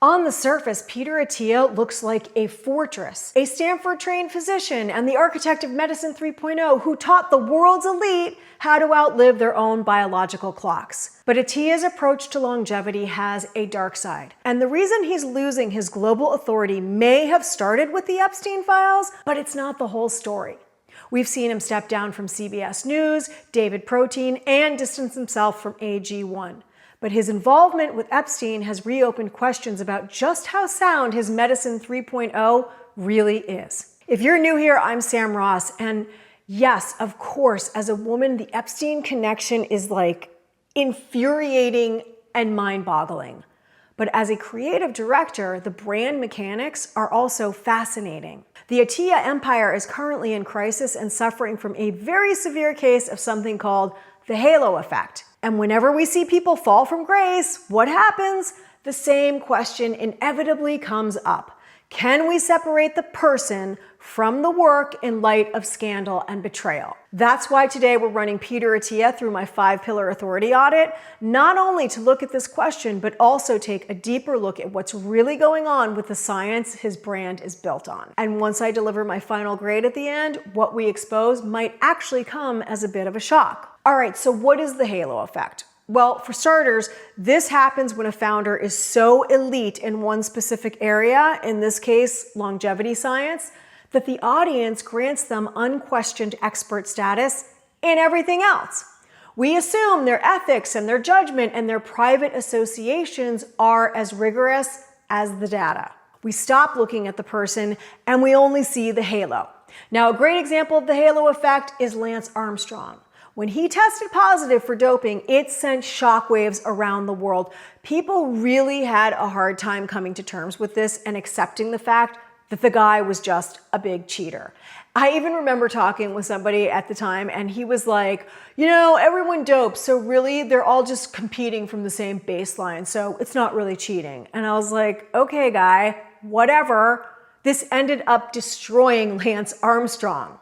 On the surface, Peter Attia looks like a fortress, a Stanford-trained physician and the architect of Medicine 3.0 who taught the world's elite how to outlive their own biological clocks. But Attia's approach to longevity has a dark side. And the reason he's losing his global authority may have started with the Epstein Files, but it's not the whole story. We've seen him step down from CBS News, David Protein, and distance himself from AG1. But his involvement with Epstein has reopened questions about just how sound his Medicine 3.0 really is. If you're new here, I'm Sam Ross, and yes, of course, as a woman, the Epstein connection is like infuriating and mind-boggling. But as a creative director, the brand mechanics are also fascinating. The Attia empire is currently in crisis and suffering from a very severe case of something called the halo effect. And whenever we see people fall from grace, what happens? The same question inevitably comes up. Can we separate the person from the work in light of scandal and betrayal? That's why today we're running Peter Attia through my 5-pillar authority audit, not only to look at this question, but also take a deeper look at what's really going on with the science his brand is built on. And once I deliver my final grade at the end, what we expose might actually come as a bit of a shock. All right, so what is the halo effect? Well, for starters, this happens when a founder is so elite in one specific area, in this case, longevity science, that the audience grants them unquestioned expert status in everything else. We assume their ethics and their judgment and their private associations are as rigorous as the data. We stop looking at the person and we only see the halo. Now, a great example of the halo effect is Lance Armstrong. When he tested positive for doping, it sent shockwaves around the world. People really had a hard time coming to terms with this and accepting the fact that the guy was just a big cheater. I even remember talking with somebody at the time and he was like, you know, everyone dopes, so really they're all just competing from the same baseline, so it's not really cheating. And I was like, okay, guy, whatever. This ended up destroying Lance Armstrong.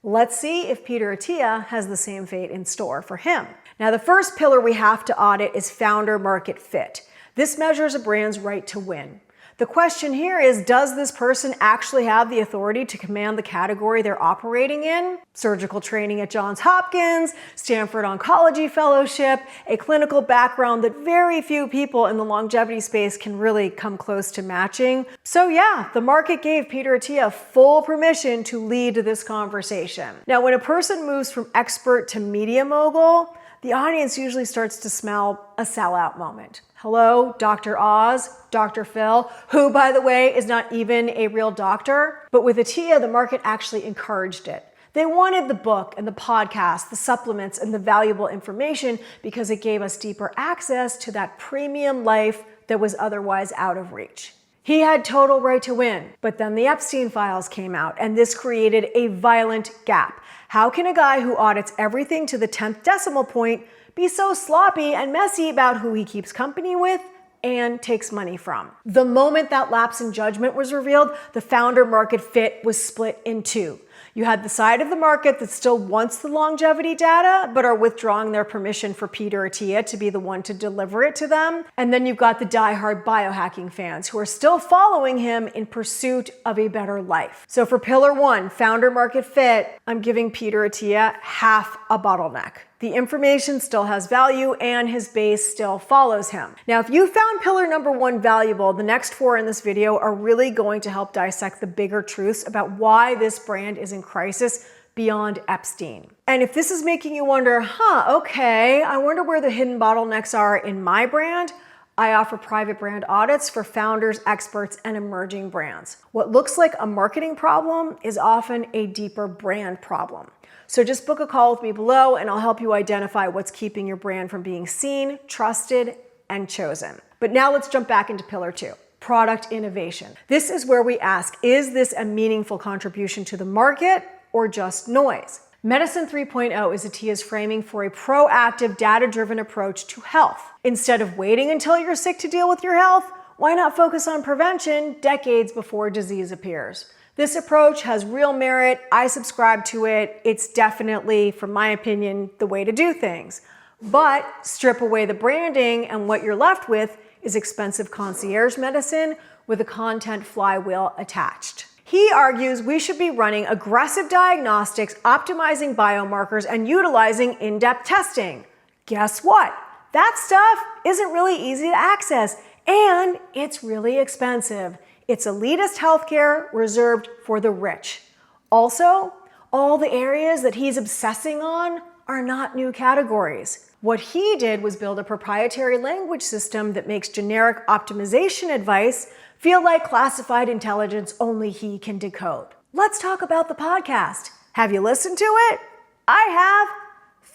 Let's see if Peter Attia has the same fate in store for him. Now, the first pillar we have to audit is founder market fit. This measures a brand's right to win. The question here is, does this person actually have the authority to command the category they're operating in? Surgical training at Johns Hopkins, Stanford Oncology Fellowship, a clinical background that very few people in the longevity space can really come close to matching. So yeah, the market gave Peter Attia full permission to lead this conversation. Now, when a person moves from expert to media mogul, the audience usually starts to smell a sellout moment. Hello, Dr. Oz, Dr. Phil, who, by the way, is not even a real doctor. But with Attia, the market actually encouraged it. They wanted the book and the podcast, the supplements, and the valuable information because it gave us deeper access to that premium life that was otherwise out of reach. He had total right to win, but then the Epstein Files came out, and this created a violent gap. How can a guy who audits everything to the 10th decimal point be so sloppy and messy about who he keeps company with and takes money from? The moment that lapse in judgment was revealed, the founder market fit was split in two. You had the side of the market that still wants the longevity data, but are withdrawing their permission for Peter Attia to be the one to deliver it to them. And then you've got the diehard biohacking fans who are still following him in pursuit of a better life. So for pillar one, founder market fit, I'm giving Peter Attia half a bottleneck. The information still has value and his base still follows him. Now, if you found pillar number one valuable, the next 4 in this video are really going to help dissect the bigger truths about why this brand is in crisis beyond Epstein. And if this is making you wonder, okay, I wonder where the hidden bottlenecks are in my brand, I offer private brand audits for founders, experts, and emerging brands. What looks like a marketing problem is often a deeper brand problem. So just book a call with me below and I'll help you identify what's keeping your brand from being seen, trusted, and chosen. But now let's jump back into pillar 2, product innovation. This is where we ask, is this a meaningful contribution to the market or just noise? Medicine 3.0 is Attia's framing for a proactive, data-driven approach to health. Instead of waiting until you're sick to deal with your health, why not focus on prevention decades before disease appears? This approach has real merit. I subscribe to it. It's definitely, from my opinion, the way to do things. But strip away the branding and what you're left with is expensive concierge medicine with a content flywheel attached. He argues we should be running aggressive diagnostics, optimizing biomarkers, and utilizing in-depth testing. Guess what? That stuff isn't really easy to access, and it's really expensive. It's elitist healthcare reserved for the rich. Also, all the areas that he's obsessing on are not new categories. What he did was build a proprietary language system that makes generic optimization advice feel like classified intelligence only he can decode. Let's talk about the podcast. Have you listened to it? I have.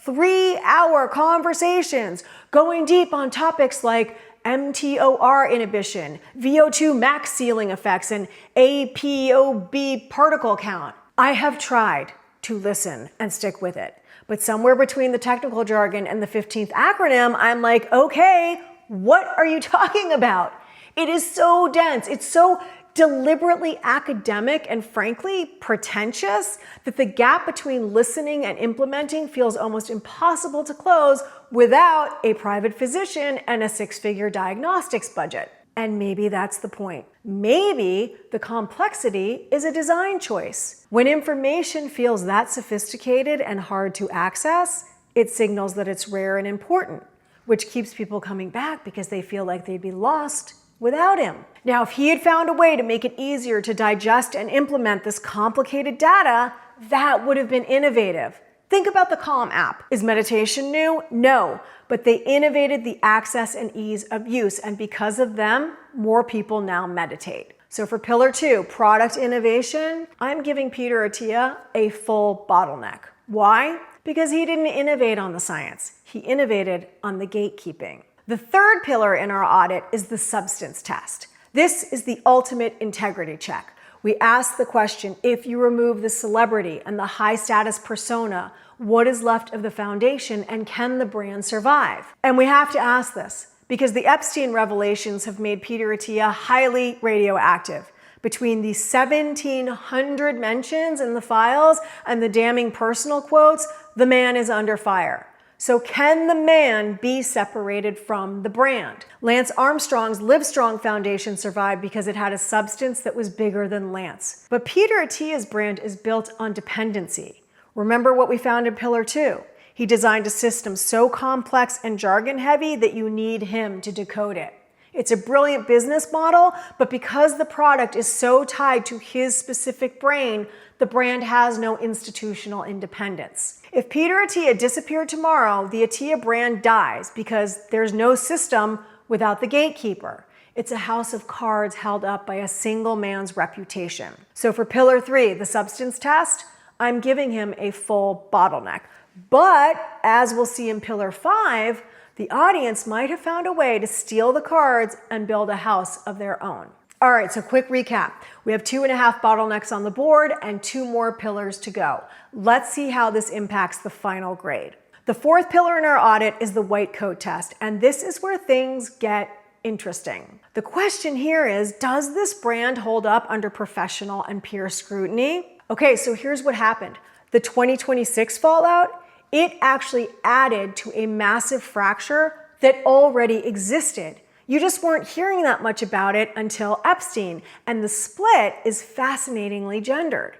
3-hour conversations going deep on topics like mTOR inhibition, VO2 max ceiling effects, and APOB particle count. I have tried to listen and stick with it, but somewhere between the technical jargon and the 15th acronym, I'm like, okay, what are you talking about? It is so dense. It's so deliberately academic and frankly pretentious that the gap between listening and implementing feels almost impossible to close without a private physician and a 6-figure diagnostics budget. And maybe that's the point. Maybe the complexity is a design choice. When information feels that sophisticated and hard to access, it signals that it's rare and important, which keeps people coming back because they feel like they'd be lost without him. Now, if he had found a way to make it easier to digest and implement this complicated data, that would have been innovative. Think about the Calm app. Is meditation new? No, but they innovated the access and ease of use, and because of them, more people now meditate. So for Pillar 2, product innovation, I'm giving Peter Attia a full bottleneck. Why? Because he didn't innovate on the science. He innovated on the gatekeeping. The third pillar in our audit is the substance test. This is the ultimate integrity check. We ask the question, if you remove the celebrity and the high status persona, what is left of the foundation and can the brand survive? And we have to ask this because the Epstein revelations have made Peter Attia highly radioactive. Between the 1,700 mentions in the files and the damning personal quotes, the man is under fire. So can the man be separated from the brand? Lance Armstrong's Livestrong Foundation survived because it had a substance that was bigger than Lance. But Peter Attia's brand is built on dependency. Remember what we found in Pillar 2. He designed a system so complex and jargon heavy that you need him to decode it. It's a brilliant business model, but because the product is so tied to his specific brain, the brand has no institutional independence. If Peter Attia disappeared tomorrow, the Attia brand dies because there's no system without the gatekeeper. It's a house of cards held up by a single man's reputation. So for Pillar 3, the substance test, I'm giving him a full bottleneck. But as we'll see in Pillar 5, the audience might have found a way to steal the cards and build a house of their own. All right, so quick recap. We have 2.5 bottlenecks on the board and 2 more pillars to go. Let's see how this impacts the final grade. The 4th pillar in our audit is the white coat test, and this is where things get interesting. The question here is, does this brand hold up under professional and peer scrutiny? Okay, so here's what happened. The 2026 fallout, it actually added to a massive fracture that already existed. You just weren't hearing that much about it until Epstein, and the split is fascinatingly gendered.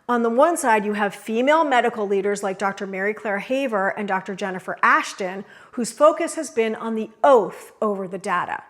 On the one side, you have female medical leaders like Dr. Mary Claire Haver and Dr. Jennifer Ashton, whose focus has been on the oath over the data.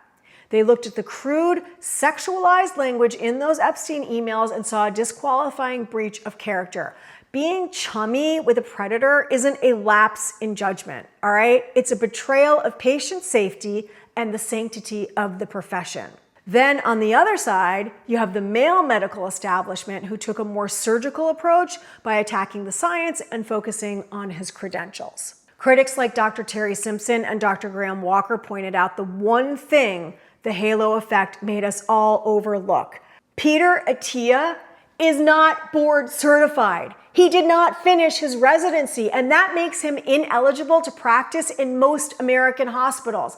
They looked at the crude, sexualized language in those Epstein emails and saw a disqualifying breach of character. Being chummy with a predator isn't a lapse in judgment, all right? It's a betrayal of patient safety and the sanctity of the profession. Then on the other side, you have the male medical establishment who took a more surgical approach by attacking the science and focusing on his credentials. Critics like Dr. Terry Simpson and Dr. Graham Walker pointed out the one thing the halo effect made us all overlook. Peter Attia is not board certified. He did not finish his residency, and that makes him ineligible to practice in most American hospitals.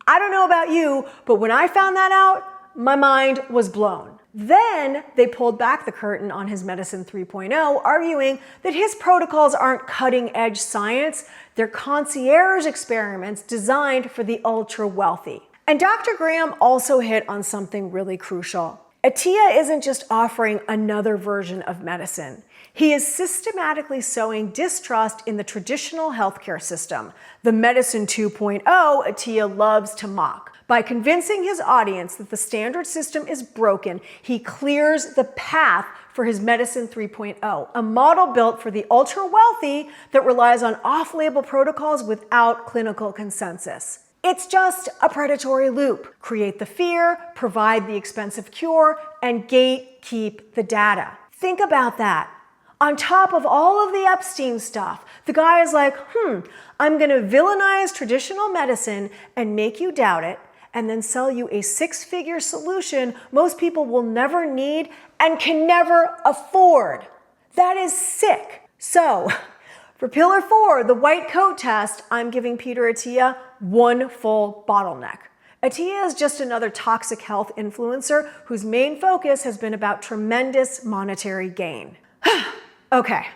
I don't know about you, but when I found that out, my mind was blown. Then they pulled back the curtain on his Medicine 3.0, arguing that his protocols aren't cutting-edge science, they're concierge experiments designed for the ultra-wealthy. And Dr. Graham also hit on something really crucial. Attia isn't just offering another version of medicine. He is systematically sowing distrust in the traditional healthcare system, the medicine 2.0 Attia loves to mock. By convincing his audience that the standard system is broken, he clears the path for his medicine 3.0, a model built for the ultra-wealthy that relies on off-label protocols without clinical consensus. It's just a predatory loop. Create the fear, provide the expensive cure, and gatekeep the data. Think about that. On top of all of the Epstein stuff, the guy is like, I'm gonna villainize traditional medicine and make you doubt it, and then sell you a six-figure solution most people will never need and can never afford. That is sick. So, for Pillar 4, the white coat test, I'm giving Peter Attia one full bottleneck. Attia is just another toxic health influencer whose main focus has been about tremendous monetary gain. Okay,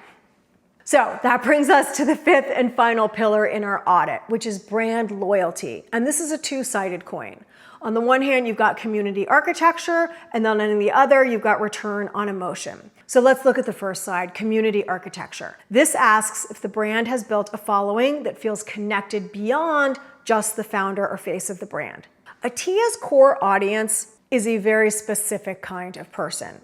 so that brings us to the fifth and final pillar in our audit, which is brand loyalty. And this is a two-sided coin. On the one hand, you've got community architecture, and then on the other, you've got return on emotion. So let's look at the first side, community architecture. This asks if the brand has built a following that feels connected beyond just the founder or face of the brand. Attia's core audience is a very specific kind of person.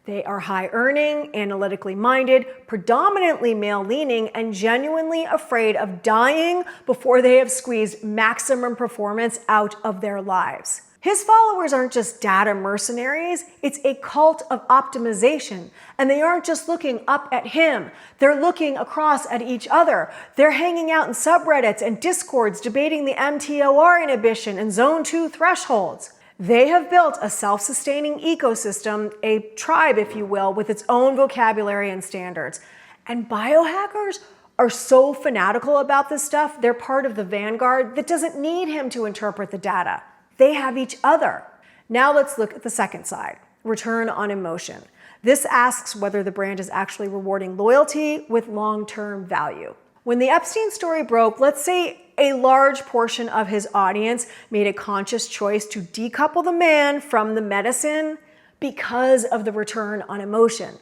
They are high-earning, analytically minded, predominantly male-leaning, and genuinely afraid of dying before they have squeezed maximum performance out of their lives. His followers aren't just data mercenaries, it's a cult of optimization. And they aren't just looking up at him, they're looking across at each other. They're hanging out in subreddits and discords debating the MTOR inhibition and zone 2 thresholds. They have built a self-sustaining ecosystem, a tribe, if you will, with its own vocabulary and standards. And biohackers are so fanatical about this stuff, they're part of the vanguard that doesn't need him to interpret the data. They have each other. Now let's look at the second side, return on emotion. This asks whether the brand is actually rewarding loyalty with long-term value. When the Epstein story broke, let's say a large portion of his audience made a conscious choice to decouple the man from the medicine because of the return on emotion.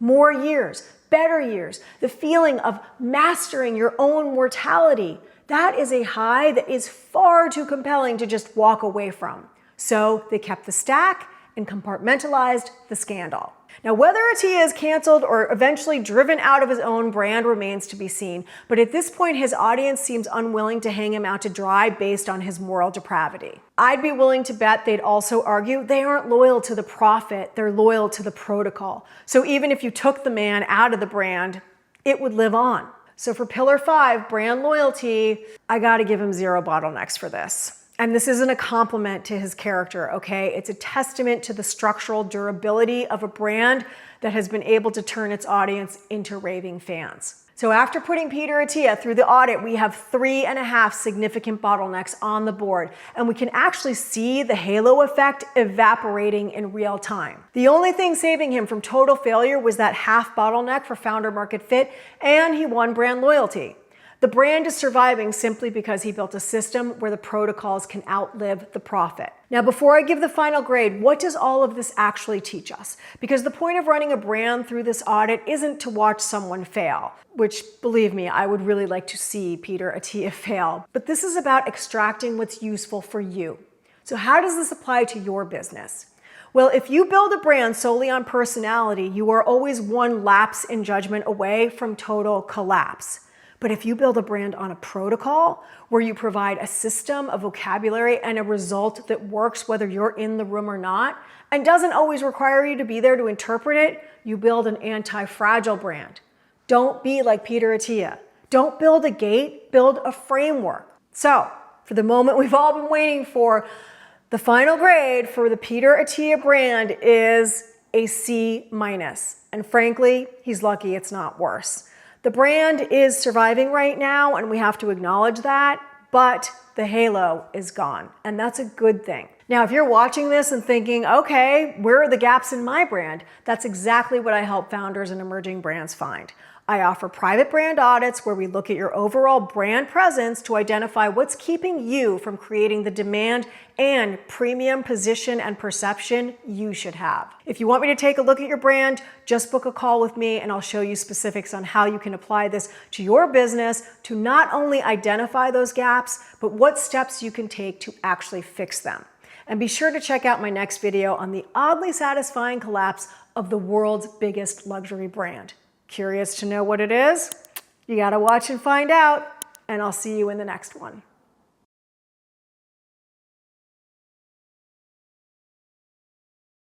More years, better years, the feeling of mastering your own mortality. That is a high that is far too compelling to just walk away from. So they kept the stack and compartmentalized the scandal. Now, whether Attia is canceled or eventually driven out of his own brand remains to be seen, but at this point, his audience seems unwilling to hang him out to dry based on his moral depravity. I'd be willing to bet they'd also argue they aren't loyal to the profit, they're loyal to the protocol. So even if you took the man out of the brand, it would live on. So for Pillar 5, brand loyalty, I gotta give him 0 bottlenecks for this. And this isn't a compliment to his character, okay? It's a testament to the structural durability of a brand that has been able to turn its audience into raving fans. So after putting Peter Attia through the audit, we have 3.5 significant bottlenecks on the board, and we can actually see the halo effect evaporating in real time. The only thing saving him from total failure was that half bottleneck for founder market fit, and he won brand loyalty. The brand is surviving simply because he built a system where the protocols can outlive the profit. Now, before I give the final grade, what does all of this actually teach us? Because the point of running a brand through this audit isn't to watch someone fail, which, believe me, I would really like to see Peter Attia fail. But this is about extracting what's useful for you. So how does this apply to your business? Well, if you build a brand solely on personality, you are always one lapse in judgment away from total collapse. But if you build a brand on a protocol where you provide a system, a vocabulary, and a result that works whether you're in the room or not, and doesn't always require you to be there to interpret it, you build an anti-fragile brand. Don't be like Peter Attia. Don't build a gate, build a framework. So, for the moment we've all been waiting for, the final grade for the Peter Attia brand is a C-. And frankly, he's lucky it's not worse. The brand is surviving right now, and we have to acknowledge that, but the halo is gone, and that's a good thing. Now, if you're watching this and thinking, okay, where are the gaps in my brand? That's exactly what I help founders and emerging brands find. I offer private brand audits where we look at your overall brand presence to identify what's keeping you from creating the demand and premium position and perception you should have. If you want me to take a look at your brand, just book a call with me and I'll show you specifics on how you can apply this to your business to not only identify those gaps, but what steps you can take to actually fix them. And be sure to check out my next video on the oddly satisfying collapse of the world's biggest luxury brand. Curious to know what it is? You gotta watch and find out, and I'll see you in the next one.